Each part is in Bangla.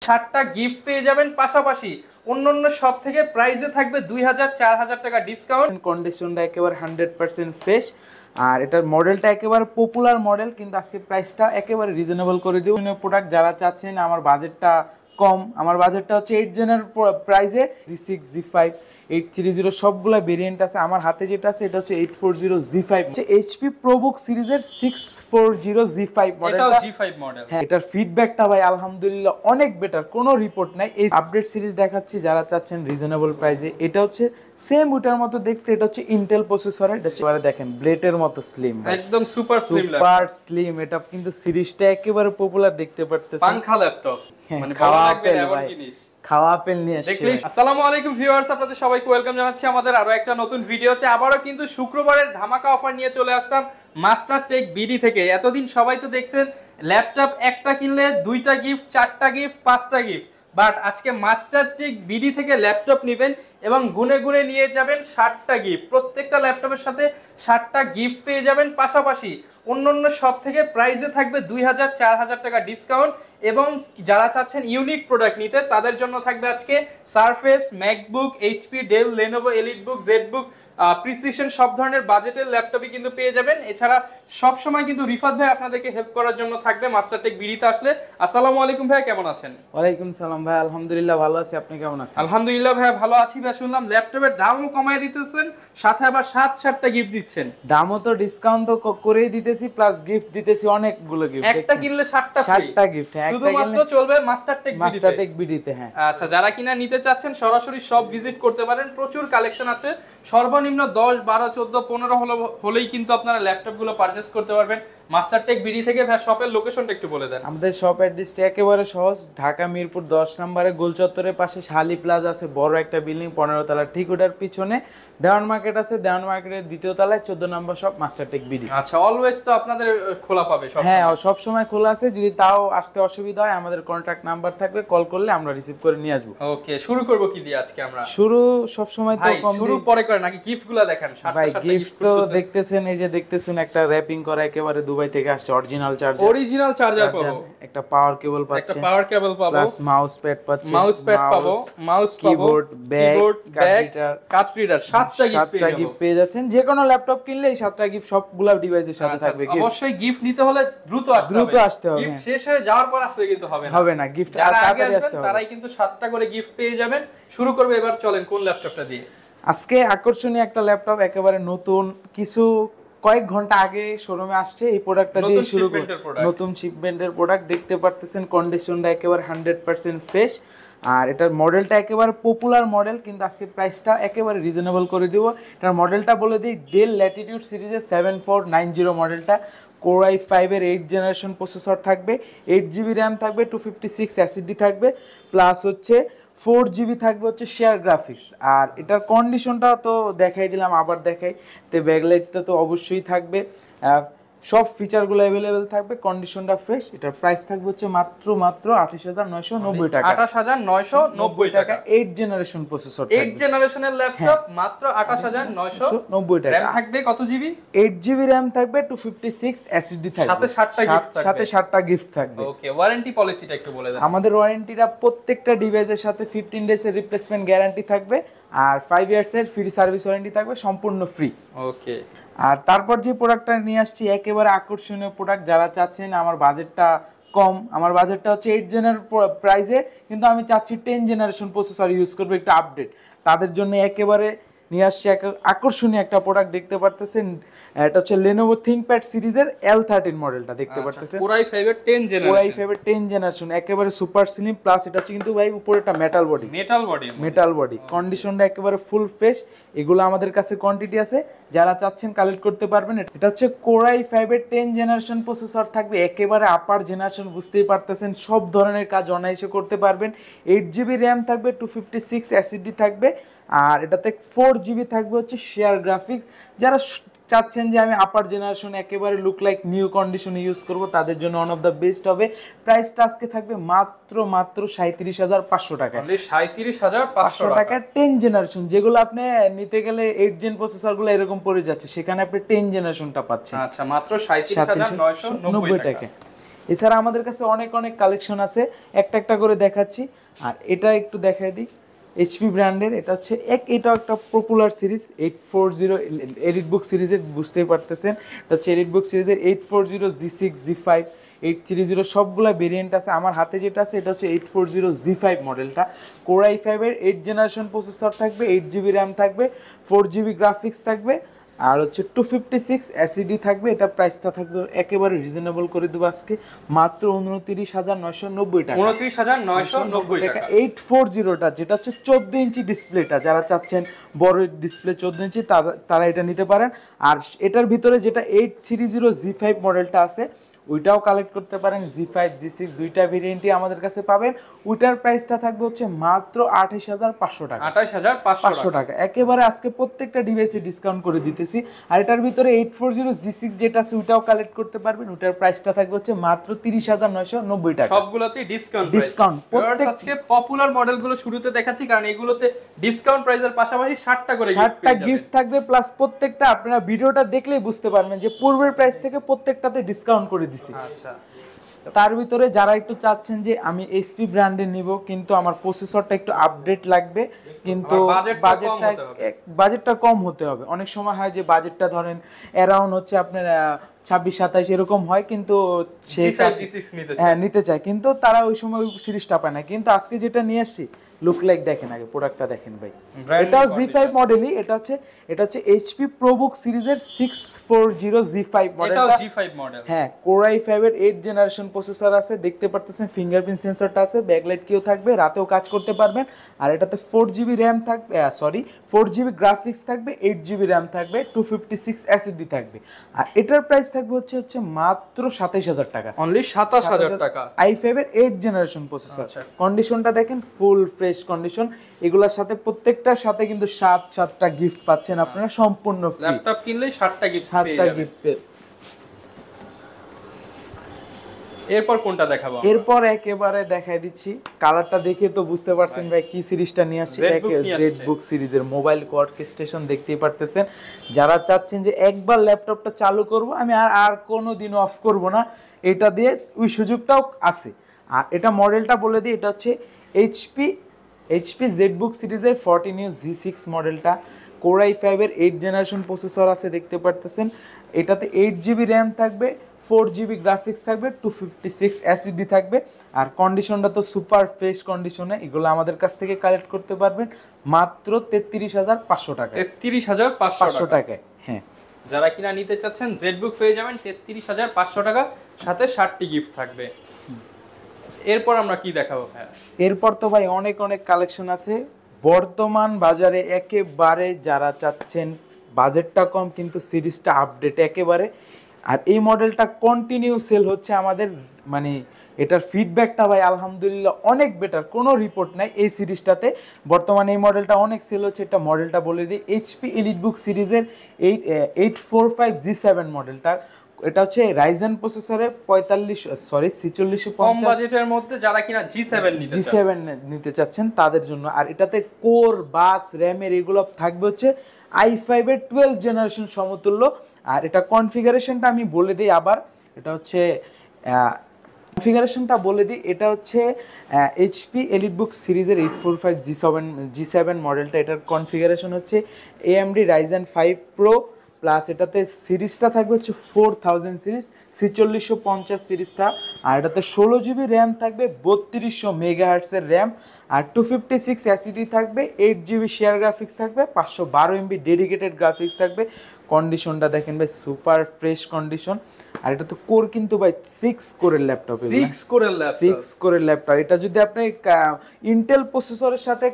7টা গিফট পেয়ে যাবেন, পাশাপাশি অন্যান্য সব থেকে প্রাইসে থাকবে 2000-4000 টাকা ডিসকাউন্ট। কন্ডিশনটা একেবারে 100% ফ্রেশ, আর এটার মডেলটা একেবারে পপুলার মডেল, কিন্তু আজকে প্রাইসটা একেবারে রিজনেবল করে দিও। প্রোডাক্ট যারা চাচ্ছেন আমার বাজেটটা কম, আমার বাজেটটা হচ্ছে 8 জেনের প্রাইসে G6 G5 830 সবগুলা ভেরিয়েন্ট আছে। আমার হাতে যেটা আছে এটা হচ্ছে 840 G5, হচ্ছে HP ProBook সিরিজের 640 G5 মডেলটা। এটাও G5 মডেল। হ্যাঁ, এটার ফিডব্যাকটা ভাই আলহামদুলিল্লাহ অনেক বেটার, কোনো রিপোর্ট নাই। এই আপডেট সিরিজ দেখাচ্ছি যারা চাচ্ছেন রিজনেবল প্রাইসে। এটা হচ্ছে সেম ওটার মতো দেখতে, এটা হচ্ছে ইন্টেল প্রসেসরের। এটা হচ্ছে দেখেন ব্লেডের মতো স্লিম, একদম সুপার স্লিম, সুপার স্লিম। এটা কিন্তু সিরিজটা একেবারে পপুলার দেখতে পারতেছেন। পাংখা ল্যাপটপ, মানে খাওয়া ভালো আপেল লাগবে এমন ভাই, জিনিস। খাওয়া আপেল নিয়ে আসছে। আসসালামু আলাইকুম ভিউয়ার্স, আপনাদের সবাইকে ওয়েলকাম জানাচ্ছি আমাদের আরো একটা নতুন ভিডিওতে। আবারও কিন্তু শুক্রবারের ধামাকা অফার নিয়ে চলে আসলাম মাস্টার টেক বিডি থেকে। এতদিন সবাই তো দেখছেন ল্যাপটপ একটা কিনলে 2টা গিফট, 4টা গিফট, 5টা গিফট, বাট আজকে মাস্টার টেক বিডি থেকে ল্যাপটপ নেবেন এবং গুনে গুনে নিয়ে যাবেন 60টা গিফট। প্রত্যেকটা ল্যাপটপের সাথে 60টা গিফট পেয়ে যাবেন, পাশাপাশি অন্যান্য সব থেকে প্রাইসে থাকবে 2000-4000 টাকা ডিসকাউন্ট। এবং যারা চাচ্ছেন ইউনিক প্রোডাক্ট নিতে তাদের জন্য থাকবে আজকে Surface, MacBook, HP, Dell, Lenovo, EliteBook, ZBook, Precision সব ধরনের বাজেটের ল্যাপটপই কিন্তু পেয়ে যাবেন। এছাড়া সব সময় কিন্তু রিফাত ভাই আপনাদেরকে হেল্প করার জন্য থাকবে মাস্টার টেক বিডিতে আসলে। আসসালামু আলাইকুম ভাই, কেমন আছেন? ওয়ালাইকুম সালাম ভাই, আলহামদুলিল্লাহ ভালো আছি, আপনি কেমন আছেন? আলহামদুলিল্লাহ ভাই ভালো আছি ভাই। শুনলাম ল্যাপটপের দামও কমায় দিতেছেন, সাথে আবার 7-7টা গিফট দিচ্ছেন। দামও তো ডিসকাউন্ট তো করেই দিতেছি, প্লাস গিফট দিতেছি অনেকগুলো গিফট। একটা কিনলে 7টা ফ্রি, 7টা গিফট, শুধুমাত্র চলবে মাস্টার টেক বিডিতে। হ্যাঁ আচ্ছা, যারা কিনা নিতে চাচ্ছেন সরাসরি সব ভিজিট করতে পারেন, প্রচুর কালেকশন আছে। সর্বনিম্ন 10, 12, 14, 15 হলেই কিন্তু আপনারা ল্যাপটপগুলো পারচেজ করতে পারবেন মাস্টার টেক বিডি থেকে। ভাই শপের লোকেশনটা একটু বলে দেন। আমাদের শপ অ্যাড্রেসটা একেবারে সহজ, ঢাকা মিরপুর 10 নম্বরে গোল চত্বরের পাশে শালি প্লাজা আছে, বড় একটা বিল্ডিং 15 তলা, ঠিক ওটার পিছনে দেওয়ান মার্কেট আছে, দেওয়ান মার্কেটের দ্বিতীয় তলায় 14 নম্বর শপ মাস্টার টেক বিডি। আচ্ছা, অলওয়েজ তো আপনাদের খোলা পাবে সব? হ্যাঁ, সব সময় খোলা আছে। যদি তাও আসতে অসুবিধা হয় আমাদের কন্টাক্ট নাম্বার থাকবে, কল করলে আমরা রিসিভ করে নিয়ে আসবো। ওকে, শুরু করব কি দিয়ে আজকে আমরা? শুরু সব সময় তো কম, শুরু পরে করে নাকি গিফটগুলো দেখেন? ভাই গিফট তো দেখতেছেন, এই যে দেখতেছেন একটা র‍্যাপিং করা একেবারে দুবাই থেকে আসছে অরিজিনাল চার্জার পাবো, একটা পাওয়ার কেবল পাচ্ছেন, একটা পাওয়ার কেবল পাবো, প্লাস মাউস প্যাড পাচ্ছেন, মাউস কিবোর্ড, ব্যাগ, কাট রিডার, 7টা গিফট পেয়ে যাচ্ছেন। যে কোনো ল্যাপটপ কিনলে এই 7টা গিফট সবগুলা ডিভাইসের সাথে থাকবে। অবশ্যই গিফট নিতে হলে দ্রুত আসতে হবে। গিফট শেষ হয়ে যাওয়ার পর আসলে কিন্তু হবে না। গিফট তাড়াতাড়ি আসতে হবে, তারাই কিন্তু 7টা করে গিফট পেয়ে যাবেন। শুরু করব এবার, চলেন কোন ল্যাপটপটা দিয়ে। আজকে আকর্ষণীয় একটা ল্যাপটপ, একেবারে নতুন, কিছু কয়েক ঘন্টা আগে শোরুমে আসছে। এই প্রোডাক্টটা দিয়ে শুরু করব। নতুন শিপমেন্টের প্রোডাক্ট দেখতে পারতেছেন, কন্ডিশনটা একেবারে 100% ফ্রেশ, আর এটার মডেলটা একেবারে পপুলার মডেল, কিন্তু আজকে প্রাইসটা একেবারে রিজনেবল করে দিব। এটার মডেলটা বলে দিই, ডেল ল্যাটিটিউড সিরিজের 7490 মডেলটা। Core i5 এর 8 জেনারেশন প্রসেসর থাকবে, 8GB র্যাম থাকবে, 256 SSD থাকবে, প্লাস হচ্ছে 4GB থাকবে হচ্ছে শেয়ার গ্রাফিক্স। আর এটার কন্ডিশনটা তো দেখাই দিলাম, আবার দেখাই। তো ব্যাকলাইটটা তো অবশ্যই থাকবে, সব ফিচারগুলো अवेलेबल থাকবে, কন্ডিশনটা ফ্রেশ। এটার প্রাইস থাকবে হচ্ছে মাত্র 28990 টাকা। 28990 টাকা। 8 জেনারেশন প্রসেসর, 8 জেনারেশনের ল্যাপটপ মাত্র 28990 টাকা। র‍্যাম থাকবে কত জিবি? 8GB র‍্যাম থাকবে, 256 SSD থাকবে, সাথে 7টা গিফট থাকবে। ওকে, ওয়ারেন্টি পলিসিটা একটু বলে দেন। আমাদের ওয়ারেন্টিটা প্রত্যেকটা ডিভাইসের সাথে 15 ডেজ এর রিপ্লেসমেন্ট গ্যারান্টি থাকবে, আর 5 ইয়ার্স এর ফ্রি সার্ভিস ওয়ারেন্টি থাকবে, সম্পূর্ণ ফ্রি। ওকে, আর তারপর যে প্রোডাক্টটা নিয়ে আসছি একেবারে আকর্ষণীয় প্রোডাক্ট, যারা চাচ্ছেন আমার বাজেটটা কম, আমার বাজেটটা হচ্ছে 8 জেনের প্রাইসে, কিন্তু আমি চাচ্ছি 10 জেনারেশন প্রসেসর ইউজ করবো, একটু আপডেট, তাদের জন্য একেবারে নিয়ে আসছি আকর্ষণীয় একটা প্রোডাক্ট। দেখতে পারতেছেন এটা হচ্ছে Lenovo ThinkPad সিরিজের L13 মডেলটা দেখতে পারতেছেন। Core i5 এর 10 জেনারেশন একেবারে সুপার স্লিম, প্লাস এটা হচ্ছে কিন্তু ভাই উপরে একটা মেটাল বডি, কন্ডিশনটা একেবারে ফুল ফ্রেশ। এগুলো আমাদের কাছে কোয়ান্টিটি আছে, যারা চাচ্ছেন কালেক্ট করতে পারবেন। এটা হচ্ছে Core i5 এর 10 জেনারেশন প্রসেসর থাকবে, একেবারে আপার জেনারেশন, বুঝতেই পারতেছেন সব ধরনের কাজ অনায়াসে করতে পারবেন। 8GB র্যাম থাকবে, 256 SSD থাকবে, আর এটাতে 4GB থাকবে হচ্ছে শেয়ার গ্রাফিক্স। যারা চাচ্ছেন যে আমি আপার জেনারেশন একেবারে লুক লাইক নিউ কন্ডিশনে ইউজ করব, তাদের জন্য ওয়ান অফ দ্য বেস্ট হবে। প্রাইসটা আজকে থাকবে মাত্র 37500 টাকা। 37500 টাকা 10 জেনারেশন, যেগুলো আপনি নিতে গেলে 8 জেন প্রসেসরগুলো এরকম পড়ে যাচ্ছে, সেখানে আপনি 10 জেনারেশনটা পাচ্ছেন। আচ্ছা, মাত্র 37990 টাকা। এছাড়া আমাদের কাছে অনেক অনেক কালেকশন আছে, একটা একটা করে দেখাচ্ছি। আর এটা একটু দেখাই দিই, এইচপি ব্র্যান্ডের, এটা হচ্ছে এটাও একটা পপুলার সিরিজ 840 এডিট বুক সিরিজের, বুঝতেই পারতেছেন এটা হচ্ছে এডিট বুক সিরিজের 840 G6 G5 830 সবগুলা ভেরিয়েন্ট আছে। আমার হাতে যেটা আছে এটা হচ্ছে 840 G5 মডেলটা, কোর i5 এর 8 জেনারেশন প্রসেসর থাকবে, 8GB র্যাম থাকবে, 4GB গ্রাফিক্স থাকবে, আর হচ্ছে 256 এসিডি থাকবে। এটা প্রাইসটা থাকবে একেবারে রিজনেবল করে দেবো আজকে মাত্র 29,990 টাকা। 29,990 টাকা। 840টা যেটা হচ্ছে 14 ইঞ্চি ডিসপ্লেটা, যারা চাচ্ছেন বড় ডিসপ্লে 14 ইঞ্চি তারা এটা নিতে পারেন। আর এটার ভিতরে যেটা 830 G5 মডেলটা আছে ওইটাও কালেক্ট করতে পারেন, G5 G6 দুইটা ভেরিয়েন্টই আমাদের কাছে পাবেন। ওইটার প্রাইসটা থাকবে হচ্ছে মাত্র 28,500 টাকা। 28,500 টাকা একেবারে আজকে প্রত্যেকটা ডিভাইসে ডিসকাউন্ট করে দিতেছি। আর এটার ভিতরে 840 G6 যেটা আছে ওইটাও কালেক্ট করতে পারবেন, ওটার প্রাইসটা থাকবে হচ্ছে মাত্র 30,990 টাকা। সবগুলোতেই ডিসকাউন্ট। প্রত্যেক আজকে পপুলার মডেলগুলো শুরুতে দেখাচ্ছি কারণ এগুলোতে ডিসকাউন্ট প্রাইসের পাশাপাশি 60টা করে গিফট থাকবে, প্লাস প্রত্যেকটা আপনারা ভিডিওটা দেখলেই বুঝতে পারবেন যে পূর্বের প্রাইস থেকে প্রত্যেকটাতে ডিসকাউন্ট করে দিছি। আচ্ছা, তার ভিতরে যারা একটু চাচ্ছেন যে আমি এইচপি ব্র্যান্ডের নিব কিন্তু আমার প্রসেসরটা একটু আপডেট লাগবে, কিন্তু বাজেটটা কম হতে হবে। অনেক সময় হয় যে বাজেটটা ধরেন অ্যারাউন্ড হচ্ছে আপনার 26-27 এরকম হয়, কিন্তু সে নিতে চায় কিন্তু তারা ওই সময় ওই সিরিজটা পায় না। কিন্তু আজকে যেটা নিয়ে আসছি লুক লাইক দেখেন, আগে প্রোডাক্টটা দেখেন ভাই, এটাও G5 মডেলই। এটা হচ্ছে HP ProBook সিরিজের 640 G5 মডেলটা, G5 মডেল। হ্যাঁ, Core i5 এর 8 জেনারেশন প্রসেসর আছে, দেখতে পারতেছেন ফিঙ্গারপ্রিন্ট সেন্সরটা আছে, ব্যাকলাইট কিও থাকবে, রাতেও কাজ করতে পারবেন। আর এটাতে 4GB RAM থাকবে, 4GB গ্রাফিক্স থাকবে, 8GB RAM থাকবে, 256 এসএসডি থাকবে। আর এটার প্রাইস থাকবে হচ্ছে মাত্র 27,000 টাকা, অনলি 27,000 টাকা। i5 এর 8 জেনারেশন প্রসেসর। কন্ডিশনটা দেখেন ফুল ফ্রেশ কন্ডিশন। এগুলোর সাথে প্রত্যেকটার সাথে কিন্তু 7টা গিফট পাচ্ছেন আপনারা সম্পূর্ণ ফ্রি। ল্যাপটপ কিনলেই 7টা গিফট পেয়ে যাবেন। এরপর কোনটা দেখাবো? এরপর একেবারে দেখাই দিচ্ছি, কালারটা দেখে তো বুঝতে পারছেন ভাই কি সিরিজটা নিয়ে আসছে। জেডবুক সিরিজের মোবাইল কোয়াড স্টেশন দেখতেই পারতেছেন। যারা চাচ্ছেন যে একবার ল্যাপটপটা চালু করব আমি আর কোনো দিন অফ করব না, এটা দিয়ে ওই সুযোগটাও আছে। আর এটা মডেলটা বলে দিই, এটা হচ্ছে এইচপি জেডবুক সিরিজের 14U G6 মডেলটা, Core i5 এর 8 জেনারেশন প্রসেসর আছে, দেখতে পারতেছেন। এটাতে 8GB র্যাম থাকবে, 4GB গ্রাফিক্স থাকবে, 256 এসএসডি থাকবে। আর কন্ডিশনটা তো সুপার ফ্রেশ কন্ডিশনে, এগুলো আমাদের কাছ থেকে কালেক্ট করতে পারবেন মাত্র 33,500 টাকা। 33,500 টাকায়, হ্যাঁ। যারা কিনা নিতে চাচ্ছেন জেডবুক পেয়ে যাবেন 33,500 টাকা, সাথে 60টি গিফট থাকবে। এরপর আমরা কি দেখাবো? এরপর তো ভাই অনেক অনেক কালেকশন আছে বর্তমান বাজারে। একেবারে যারা চাচ্ছেন বাজেটটা কম কিন্তু সিরিজটা আপডেট একেবারে, আর এই মডেলটা কন্টিনিউ সেল হচ্ছে আমাদের, মানে এটার ফিডব্যাকটা ভাই আলহামদুলিল্লাহ অনেক বেটার, কোনো রিপোর্ট নাই এই সিরিজটাতে। বর্তমানে এই মডেলটা অনেক সেল হচ্ছে। এটা মডেলটা বলে দিই, এইচপি এলিটবুক সিরিজের 845 G7 মডেলটা। এটা হচ্ছে রাইজেন প্রসেসরের 4650 কম বাজেটের মধ্যে যারা কিনা G7 নিতে চাচ্ছেন তাদের জন্য। আর এটাতে কোর, বাস, র্যামের এগুলো থাকবে হচ্ছে i5 এর 12 জেনারেশন সমতুল্য। আর এটা কনফিগারেশনটা আমি বলে দিই আবার, এটা হচ্ছে এটা হচ্ছে এইচপি এলিটবুক সিরিজের 845 G7 মডেলটা। এটার কনফিগারেশন হচ্ছে AMD Ryzen 5 Pro প্লাস এটাতে সিরিজটা থাকবে হচ্ছে 4000 সিরিজ, 4650 সিরিজটা। আর এটাতে 16GB র্যাম থাকবে, 3200 মেগাহার্টসের র্যাম, আর 256 এসএসডি থাকবে, 8GB শেয়ার গ্রাফিক্স থাকবে, 512 MB ডেডিকেটেড গ্রাফিক্স থাকবে। কন্ডিশনটা দেখেন ভাই সুপার ফ্রেশ কন্ডিশন। আর এটা তো কোর কিন্তু ভাই 6 কোরের ল্যাপটপ, 6 কোরের ল্যাপটপ। এটা যদি আপনি ইন্টেল প্রসেসরের সাথে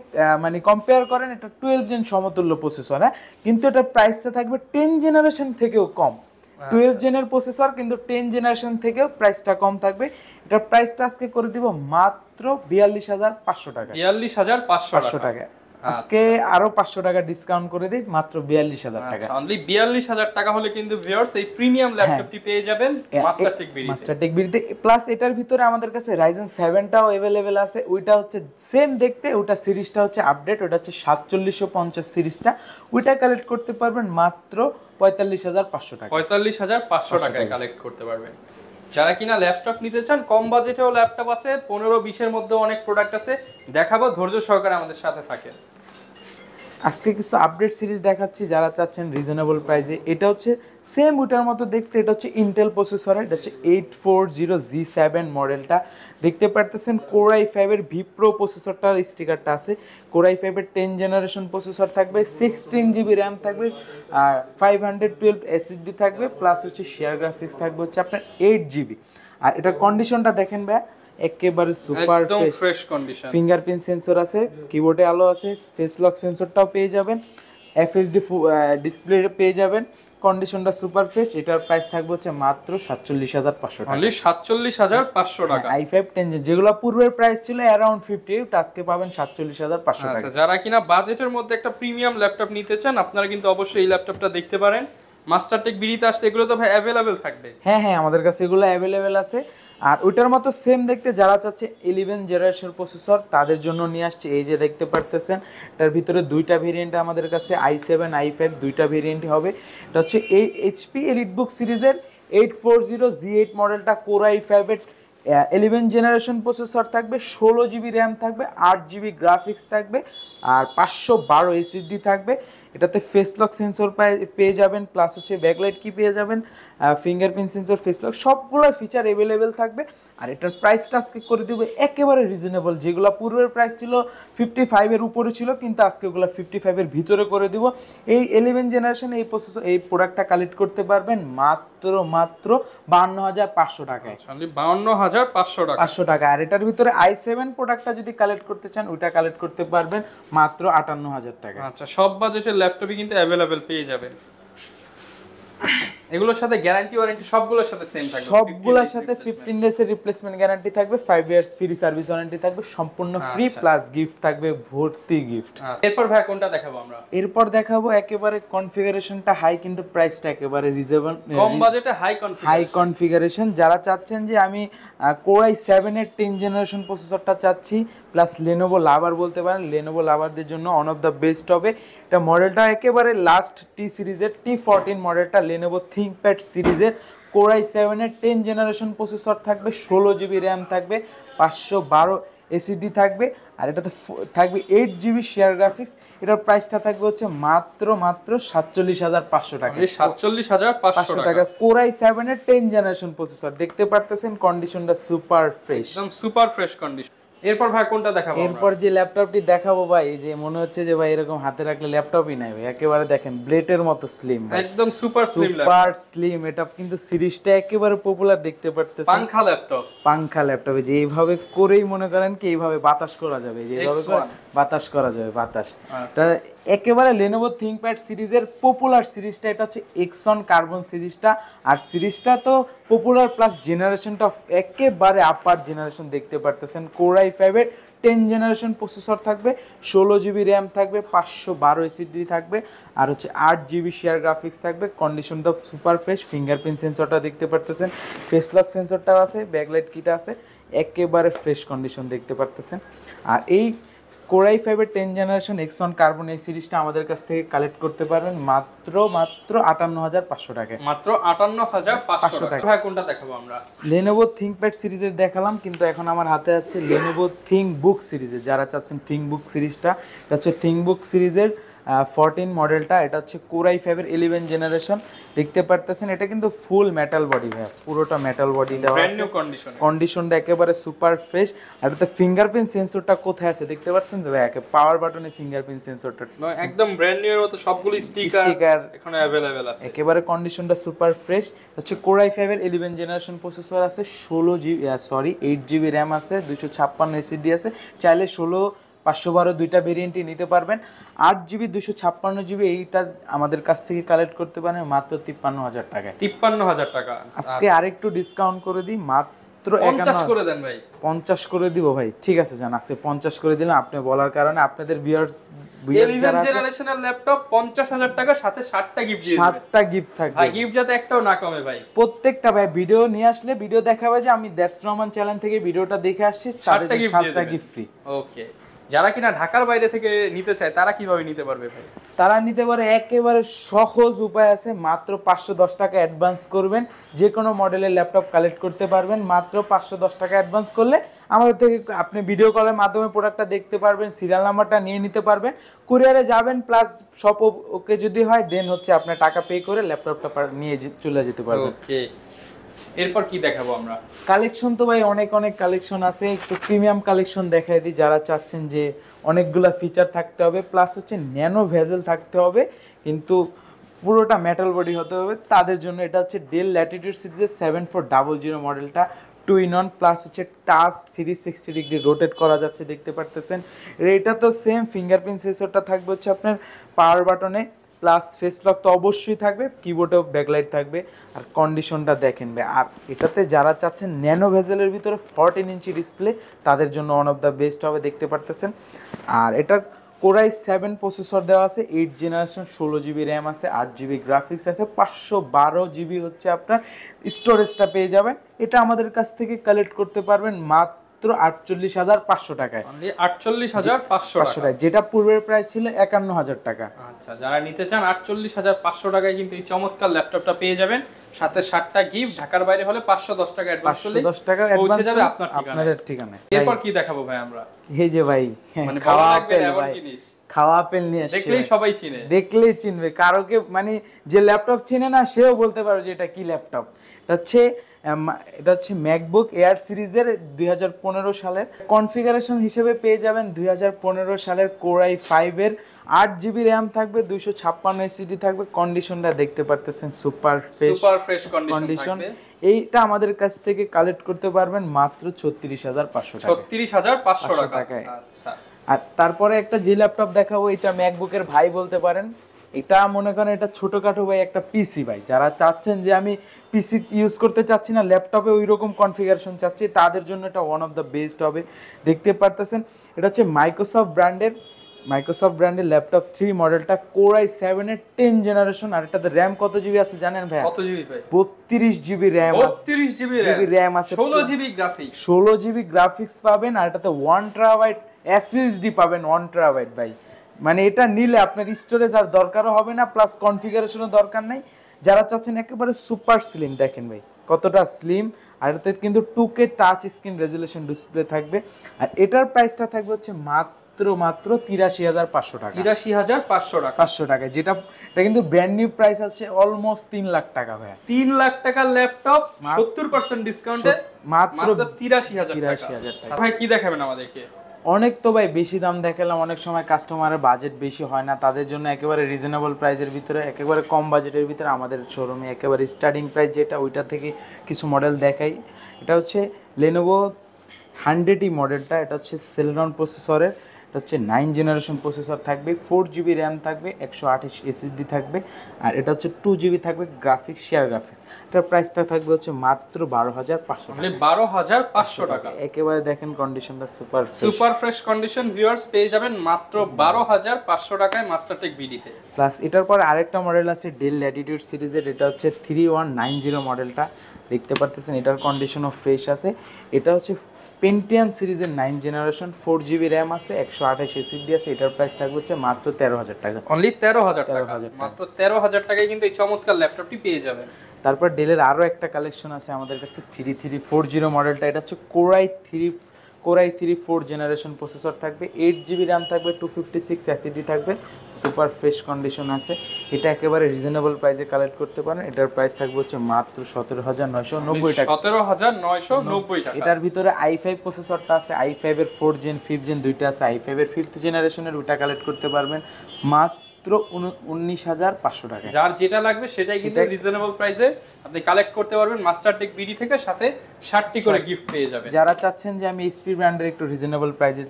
মানে কম্পেয়ার করেন, এটা 12 জেন সমতুল্য প্রসেসর, হ্যাঁ, কিন্তু এটার প্রাইসটা থাকবে 10 জেনারেশন থেকেও কম। 12 জেনের প্রসেসর কিন্তু 10 জেনারেশন থেকেও প্রাইসটা কম থাকবে। এটার প্রাইসটা আজকে করে দিব মাত্র 42,500 টাকা। 42,500 টাকা আজকে আরো 500 টাকা ডিসকাউন্ট করে দেই, মাত্র 42,000 টাকা। অনলি 42,000 টাকা হলে কিন্তু ভিউয়ার্স এই প্রিমিয়াম ল্যাপটপটি পেয়ে যাবেন মাস্টারটেক বিডিতে। প্লাস এটার ভিতরে আমাদের কাছে Ryzen 7টাও अवेलेबल আছে, ওইটা হচ্ছে সেম দেখতে, ওটা সিরিজটা হচ্ছে আপডেট, ওটা হচ্ছে 4750 সিরিজটা, ওইটা কালেক্ট করতে পারবেন মাত্র 45,500 টাকা। 45,500 টাকায় কালেক্ট করতে পারবেন। যারা কিনা ল্যাপটপ নিতে চান, কম বাজেটেও ল্যাপটপ আছে, 15-20 এর মধ্যে অনেক প্রোডাক্ট আছে, দেখাবো, ধৈর্য সহকারে আমাদের সাথে থাকেন। আজকে কিছু আপডেট সিরিজ দেখাচ্ছি যারা চাচ্ছেন রিজনেবল প্রাইসে। এটা হচ্ছে সেম ওটার মতো দেখতে, এটা হচ্ছে ইন্টেল প্রসেসরের, এটা হচ্ছে 840G7 মডেলটা। দেখতে পারতেছেন Core i5 এর ভি প্রো প্রসেসরটার স্টিকারটা আছে। Core i5 এর 10 জেনারেশন প্রসেসর থাকবে, 16GB র্যাম থাকবে, আর 512 এসএসডি থাকবে, প্লাস হচ্ছে শেয়ার গ্রাফিক্স থাকবে হচ্ছে আপনার 8GB। আর এটার কন্ডিশনটা দেখেন ভাই, একেবারে super fresh condition. Fingerprint sensor আছে, কিবোর্ডে আলো আছে, ফেস লক সেন্সরটাও পেয়ে যাবেন, এফএসডি ডিসপ্লে পেয়ে যাবেন, কন্ডিশনটা সুপার ফ্রেশ। এটার প্রাইস থাকবে হচ্ছে মাত্র 47,500 টাকা। অনলি 47,500 টাকা। i5 10 যেগুলো পূর্বের প্রাইস ছিল অ্যারাউন্ড 50, আজকে পাবেন 47,500 টাকা। আচ্ছা, যারা কিনা বাজেটের মধ্যে একটা প্রিমিয়াম ল্যাপটপ নিতে চান, আপনারা কিন্তু অবশ্যই এই ল্যাপটপটা দেখতে পারেন। মাস্টারটেক বিডিতে আসলে এগুলো তো ভাই অ্যাভেলেবেল থাকবে। হ্যাঁ হ্যাঁ, আমাদের কাছে এগুলো অ্যাভেলেবেল আছে। আর ওইটার মতো সেম দেখতে যারা চাচ্ছে 11 জেনারেশন প্রসেসর, তাদের জন্য নিয়ে আসছে। এই যে দেখতে পারতেছেন, এটার ভিতরে দুইটা ভেরিয়েন্ট আমাদের কাছে, i7 i5 দুইটা ভেরিয়েন্টই হবে। এটা হচ্ছে এই এইচপি এলিটবুক সিরিজের 840G8 মডেলটা, Core i5 এর 11 জেনারেশন প্রসেসর থাকবে, 16GB র্যাম থাকবে, 8GB গ্রাফিক্স থাকবে, আর 512 এসএসডি থাকবে। এটাতে ফেস লক সেন্সর পেয়ে যাবেন, প্লাস হচ্ছে ব্যাকলাইট কি পেয়ে যাবেন, ফিঙ্গারপ্রিন্ট সেন্সর, ফেস লক, সবগুলো ফিচার অ্যাভেলেবেল থাকবে। আর এটার প্রাইসটা আজকে করে দেবো একেবারে রিজনেবল। যেগুলো পূর্বের প্রাইস ছিল 55 এর উপরে ছিল, কিন্তু আজকে ওগুলো 55 এর ভিতরে করে দিব। এই 11 জেনারেশন এই প্রসেসর, এই প্রোডাক্টটা কালেক্ট করতে পারবেন মাত্র 52,500 টাকায়। 52,500 টাকা। 500 টাকা। আর এটার ভিতরে i7 প্রোডাক্টটা যদি কালেক্ট করতে চান, ওইটা কালেক্ট করতে পারবেন মাত্র 58,000 টাকা। আচ্ছা, সব বাজেটের ল্যাপটপই কিন্তু অ্যাভেলেবেল পেয়ে যাবেন। এগুলোর সাথে গ্যারান্টি ওয়ারেন্টি সবগুলোর সাথে সেম থাকবে, সবগুলোর সাথে 15 ডেজ এর রিপ্লেসমেন্ট গ্যারান্টি থাকবে, 5 ইয়ার্স ফ্রি সার্ভিস ওয়ারেন্টি থাকবে, সম্পূর্ণ ফ্রি, প্লাস গিফট থাকবে, ভর্তি গিফট। এরপর ভাই কোনটা দেখাবো আমরা? এরপর দেখাবো একেবারে কনফিগারেশনটা হাই, কিন্তু প্রাইসটা একেবারে রিজনেবল, কম বাজেটে হাই কনফিগারেশন। যারা চাচ্ছেন যে আমি Core i7 এর 10 জেনারেশন প্রসেসরটা চাচ্ছি, প্লাস Lenovo লাভার বলতে পারেন, Lenovo লাভারদের জন্য ওয়ান অফ দ্য বেস্ট হবে। এটা মডেলটা একেবারে লাস্ট টি সিরিজের T14 মডেলটা, Lenovo ThinkPad সিরিজের Core i7 এর 10 জেনারেশন প্রসেসর থাকবে, 16GB র্যাম থাকবে, 512 এসএসডি থাকবে, আর এটাতে থাকবে 8GB শেয়ার গ্রাফিক্স। এটার প্রাইসটা থাকবে হচ্ছে মাত্র 47,500 টাকা। 47,500 টাকা। Core i7 এর 10 জেনারেশন প্রসেসর, দেখতে পারতেছেন কন্ডিশনটা সুপার ফ্রেশ, একদম সুপার ফ্রেশ কন্ডিশন। এরপর ভাই কোনটা দেখাবো? এরপর যে ল্যাপটপটি দেখাবো ভাই, এই যে মনে হচ্ছে যে ভাই এরকম হাতে রাখলে ল্যাপটপই নাই ভাই, একেবারে দেখেন ব্লেডের মতো স্লিম, একদম সুপার স্লিম। এটা কিন্তু সিরিজটা একেবারে পপুলার, দেখতে পারতেছেন পাংখা ল্যাপটপ, যে এইভাবে করেই মনে করেন কি এইভাবে বাতাস করা যাবে, যে এইভাবে বাতাস করা যাবে, বাতাস। তা একেবারে Lenovo ThinkPad সিরিজের পপুলার সিরিজটা, এটা হচ্ছে Exon কার্বন সিরিজটা। আর সিরিজটা তো পপুলার, প্লাস জেনারেশনটা একেবারে আপার জেনারেশন, দেখতে পারতেছেন Core i5 এর 10 জেনারেশন প্রসেসর থাকবে, 16GB র্যাম থাকবে, 512 এসএসডি থাকবে, আর হচ্ছে 8GB শেয়ার গ্রাফিক্স থাকবে। কন্ডিশনটা সুপার ফ্রেশ, ফিঙ্গারপ্রিন্ট সেন্সরটা দেখতে পারতেছেন, ফেস লক সেন্সরটাও আছে, ব্যাকলাইট কিটা আছে, একেবারে ফ্রেশ কন্ডিশন দেখতে পারতেছেন। আর এই Core i5 এর 10 জেনারেশন Exon কার্বন এই সিরিজটা আমাদের কাছ থেকে কালেক্ট করতে পারবেন মাত্র 58,500 টাকায়। মাত্র 58,500 টাকা। ভাই কোনটা দেখাবো আমরা? Lenovo ThinkPad সিরিজের দেখালাম, কিন্তু এখন আমার হাতে আছে Lenovo ThinkBook সিরিজের। যারা চাচ্ছেন ThinkBook সিরিজটা, এটা হচ্ছে ThinkBook সিরিজের 14 মডেলটা, এটা হচ্ছে Core i5 এর 11 জেনারেশন, দেখতে পারতেছেন। এটা কিন্তু ফুল মেটাল বডি ভাই, পুরোটা মেটাল বডি দেওয়া আছে, কন্ডিশনটা একেবারে সুপার ফ্রেশ। আর এটাতে ফিঙ্গারপ্রিন্ট সেন্সরটা কোথায় আছে দেখতে পাচ্ছেন যে ভাই, পাওয়ার বাটনে ফিঙ্গারপ্রিন্ট সেন্সরটা একদম ব্র্যান্ড নিউ এর মতো, সবগুলো স্টিকার এখানে अवेलेबल আছে, একেবারে কন্ডিশনটা সুপার ফ্রেশ। হচ্ছে Core i5 এর 11 জেনারেশন প্রসেসর আছে, 8GB র্যাম আছে, 256 এসএসডি আছে, চাইলে 512 দুইটা ভেরিয়েন্টই নিতে পারবেন। 8GB 256GB এইটা আমাদের কাছ থেকে কালেক্ট করতে পারেন মাত্র 53,000 টাকায়। 53,000 টাকা। আজকে আরেকটু ডিসকাউন্ট করে দিই, মাত্র 50 করে দেন ভাই। 50 করে দিব ভাই, ঠিক আছে জান, আজকে 50 করে দিলাম। আপনি বলার কারণে আপনাদের ভিউয়ার্স যারা জেনারেশনাল ল্যাপটপ 50,000 টাকা, সাথে 7টা গিফট দিয়ে দিবেন। 7টা গিফট থাকবে ভাই, গিফট যাতে একটাও না কমে ভাই, প্রত্যেকটা ভাই ভিডিও নিয়ে আসলে ভিডিও দেখাবে যে আমি দ্যাটস রহমান চ্যানেল থেকে ভিডিওটা দেখে আসছি, 7টা গিফট ফ্রি। ওকে, যারা কিনা ঢাকার বাইরে থেকে নিতে চায় তারা কিভাবে নিতে পারবে ভাই? তারা নিতে পারে, একেবারে সহজ উপায় আছে, মাত্র 510 টাকা অ্যাডভান্স করবেন, যে কোনো মডেলের ল্যাপটপ কালেক্ট করতে পারবেন। মাত্র 510 টাকা অ্যাডভান্স করলে আমাদের থেকে আপনি ভিডিও কলের মাধ্যমে প্রোডাক্টটা দেখতে পারবেন, সিরিয়াল নাম্বারটা নিয়ে নিতে পারবেন, কুরিয়ারে যাবেন, প্লাস সব ওকে যদি হয় দেন হচ্ছে আপনার টাকা পে করে ল্যাপটপটা নিয়ে চলে যেতে পারবেন। ওকে, এরপর কি দেখাবো আমরা? কালেকশন তো ভাই অনেক অনেক কালেকশন আছে, একটু প্রিমিয়াম কালেকশন দেখাই দিই। যারা চাচ্ছেন যে অনেকগুলা ফিচার থাকতে হবে, প্লাস হচ্ছে ন্যানো ভেজেল থাকতে হবে, কিন্তু পুরোটা মেটাল বডি হতে হবে, তাদের জন্য এটা হচ্ছে ডেল ল্যাটিটিউড সিরিজের 7400 মডেলটা, 2-in-1, প্লাস হচ্ছে টাচ 360 ডিগ্রি রোটেট করা যাচ্ছে, দেখতে পারতেছেন। এটা তো সেম ফিঙ্গারপ্রিন্ট সেন্সরটা থাকবে হচ্ছে আপনার পাওয়ার বাটনে, প্লাস ফেস লক তো অবশ্যই থাকবে, কিবোর্ডেও ব্যাকলাইট থাকবে, আর কন্ডিশনটা দেখেন ভাই। আর এটাতে যারা চাচ্ছেন ন্যানো ভেজেলের ভিতরে 14 ইঞ্চি ডিসপ্লে, তাদের জন্য ওয়ান অফ দ্য বেস্ট হবে, দেখতে পারতেছেন। আর এটার কোরাই 7 প্রসেসর দেওয়া আছে, 8 জেনারেশন, 16 জিবি র্যাম আছে, 8 জিবি গ্রাফিক্স আছে, 512 জিবি হচ্ছে আপনার স্টোরেজটা পেয়ে যাবেন। এটা আমাদের কাছ থেকে কালেক্ট করতে পারবেন মাত্র 48,500 টাকায়। 48,500 টাকা, যেটা পূর্বের প্রাইস ছিল 51,000 টাকা। আচ্ছা, যারা নিতে চান 48,500 টাকায় কিন্তু এই চমৎকার ল্যাপটপটা পেয়ে যাবেন, সাথে 7টা গিফট। ঢাকার বাইরে হলে 510 টাকা অ্যাডভান্স করলে 510 টাকা অ্যাডভান্স যাবে আপনাদের ঠিকানায়। এরপর কি দেখাবো ভাই আমরা? এই যে ভাই, মানে খাওয়া ভালো আপেল লাগবে ভাই, এমন জিনিস খাওয়া আপেল নিয়ে আসছে, দেখলেই সবাই চিনে, দেখলেই চিনবে। কারোকে মানে যে ল্যাপটপ চিনে না সেও বলতে পারবে যে এটা কি ল্যাপটপ। এটা হচ্ছে ম্যাকবুক এয়ার সিরিজের 2015 সালের কনফিগারেশন হিসেবে পেয়ে যাবেন 2015 সালের কোরাই 5 এর 8 জিবি র্যাম থাকবে, 256 এসএসডি থাকবে। কন্ডিশনটা দেখতে পারতেছেন সুপার ফ্রেশ কন্ডিশন। এইটা আমাদের কাছ থেকে কালেক্ট করতে পারবেন মাত্র 36,500 টাকা। 36,500 টাকায়। আচ্ছা, আর তারপরে একটা যে ল্যাপটপ দেখাবো, এটা ম্যাকবুকের ভাই বলতে পারেন। এটা মনে করেন এটা ছোটখাটো ভাই একটা পিসি ভাই, যারা চাচ্ছেন যে আমি পিসি ইউজ করতে চাচ্ছি না, ল্যাপটপে ওই রকম কনফিগারেশন চাচ্ছি, তাদের জন্য এটা ওয়ান অফ দ্য বেস্ট হবে, দেখতে পারতেছেন। এটা হচ্ছে মাইক্রোসফট ব্র্যান্ডের ল্যাপটপ 3 মডেলটা, কোরাই 7 এর 10 জেনারেশন। আর এটাতে র্যাম কত জিবি আছে জানেন ভাই? কত জিবি ভাই? 32 জিবি র্যাম, 32 জিবি র্যাম আছে, 16 জিবি গ্রাফিক্স, 16 জিবি গ্রাফিক্স পাবেন। আর এটাতে 1 টেরাবাইট এসএসডি পাবেন, 1 টেরাবাইট ভাই। মানে এটা নিলে আপনার স্টোরেজ আর দরকারও হবে না, প্লাস কনফিগারেশনও দরকার নাই। যারা চাচ্ছেন একেবারে সুপার স্লিম, দেখেন ভাই কতটা স্লিম। আর এটাতে কিন্তু 2K touch screen resolution display থাকবে। আর এটার প্রাইসটা থাকবে হচ্ছে মাত্র 83,500 টাকা। 83,500 টাকা, যেটা এটা কিন্তু ব্র্যান্ড নিউ প্রাইস আছে অলমোস্ট 3 লাখ টাকা ভাই। 3 লাখ টাকার ল্যাপটপ 70% ডিসকাউন্টে মাত্র 83,000 টাকা। ভাই কি দেখাবেন আমাদেরকে? অনেক তো ভাই বেশি দাম দেখালাম, অনেক সময় কাস্টমারের বাজেট বেশি হয় না, তাদের জন্য একেবারে রিজনেবল প্রাইসের ভিতরে, একেবারে কম বাজেটের ভিতরে আমাদের শোরুমে একেবারে স্টার্টিং প্রাইস যেটা, ওইটা থেকে কিছু মডেল দেখাই। এটা হচ্ছে লেনোভো 100E মডেলটা, এটা হচ্ছে সেলেরন প্রসেসরের, এটা হচ্ছে 9 জেনারেশন প্রসেসর থাকবে, 4 জিবি র্যাম থাকবে, 128 এসএসডি থাকবে। আর এটা হচ্ছে 2 জিবি থাকবে গ্রাফিক্স, শেয়ার গ্রাফিক্স। এটার প্রাইসটা থাকবে হচ্ছে মাত্র 12,500 টাকা। 12,500 টাকা। একেবারে দেখেন কন্ডিশনটা সুপার ফ্রেশ কন্ডিশন, ভিউয়ার্স পেয়ে যাবেন মাত্র 12,500 টাকায় মাস্টারটেক বিডিতে। প্লাস এটার পর আরেকটা মডেল আছে ডেল ল্যাটিটিউড সিরিজের, এটা হচ্ছে 3190 মডেলটা, দেখতে পারতেছেন। এটার কন্ডিশনও ফ্রেশ আছে। এটা হচ্ছে পেন্টিয়াম সিরিজের 9 জেনারেশন, 4 জিবি র্যাম আছে, 128 এসএসডি আছে। এটার প্রাইস থাকবে হচ্ছে মাত্র 13,000 টাকা। অনলি 13,000 টাকা, মাত্র 13,000 টাকায় কিন্তু এই চমৎকার ল্যাপটপটি পেয়ে যাবেন। তারপর ডেলের আরও একটা কালেকশন আছে আমাদের কাছে, 3340 মডেলটা। এটা হচ্ছে কোরাই 3 4 জেনারেশন প্রসেসর থাকবে, 8 জিবি র্যাম থাকবে, 256 এসএসডি থাকবে, সুপার ফ্রেশ কন্ডিশন আছে। এটা একেবারে রিজনেবল প্রাইসে কালেক্ট করতে পারেন। এটার প্রাইস থাকবে হচ্ছে মাত্র 17,990 টাকা। 17,990 টাকা। এটার ভিতরে i5 প্রসেসরটা আছে, i5 এর 4 জেন 5 জেন দুইটা আছে, i5 এর 5th জেনারেশনের, ওটা কালেক্ট করতে পারবেন মাত্র 19,500 টাকা। যার যেটা লাগবে সেটাই কিন্তু রিজনেবল প্রাইসে আপনি কালেক্ট করতে পারবেন মাস্টারটেক বিডি থেকে, সাথে 60টি করে গিফট পেয়ে যাবেন। যারা চাচ্ছেন যে আমি এইচপি ব্র্যান্ডের একটু রিজনেবল প্রাইসে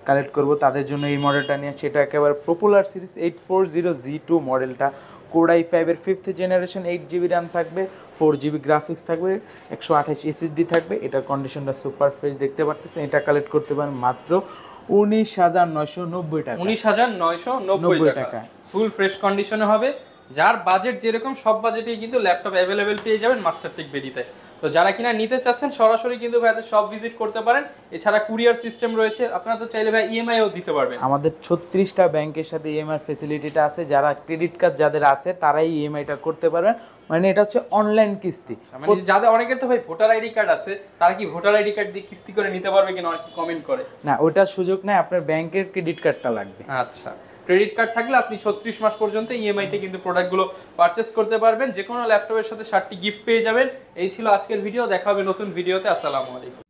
কালেক্ট করব, তাদের জন্য এই মডেলটা নিয়ে, সেটা একেবারে পপুলার সিরিজ 840G2 মডেলটা, কোরাই 5 এর 5th জেনারেশন, 8 জিবি র্যাম থাকবে, 4 জিবি গ্রাফিক্স থাকবে, 128 এসএসডি থাকবে। এটার কন্ডিশনটা সুপার ফ্রেশ, দেখতে পাচ্ছেন। এটা কালেক্ট করতে পারেন মাত্র 19,990 টাকা। 19,990 টাকা ফুল ফ্রেশ কন্ডিশনে হবে। যার বাজেট যেরকম সব বাজেটেই কিন্তু ল্যাপটপ অ্যাভেলেবেল পেয়ে যাবেন মাস্টারটেক বিডিতে। তো যারা কিনা নিতে চাচ্ছেন সরাসরি কিন্তু ভাইদের সব ভিজিট করতে পারেন। এছাড়া কুরিয়ার সিস্টেম রয়েছে, আপনারা তো চাইলে ভাই ইএমআইও দিতে পারবেন। আমাদের 36টা ব্যাংকের সাথে ইএমআই ফ্যাসিলিটিটা আছে, যারা ক্রেডিট কার্ড যাদের আছে তারাই ইএমআইটা করতে পারবেন, মানে এটা হচ্ছে অনলাইন কিস্তি। মানে যাদের অনেকের তো ভাই ভোটার আইডি কার্ড আছে, তারা কি ভোটার আইডি কার্ড দিয়ে কিস্তি করে নিতে পারবে কিনা অনেকে কমেন্ট করে। না, ওটার সুযোগ নাই, আপনার ব্যাংকের ক্রেডিট কার্ডটা লাগবে। আচ্ছা, ক্রেডিট কার্ড থাকলে আপনি 36 মাস পর্যন্ত ইএমআই তে কিন্তু প্রোডাক্টগুলো পারচেজ করতে পারবেন। যে কোনো ল্যাপটপের সাথে 7টি গিফট পেয়ে যাবেন। এই ছিল আজকের ভিডিও, দেখা হবে নতুন ভিডিওতে। আসসালামু আলাইকুম।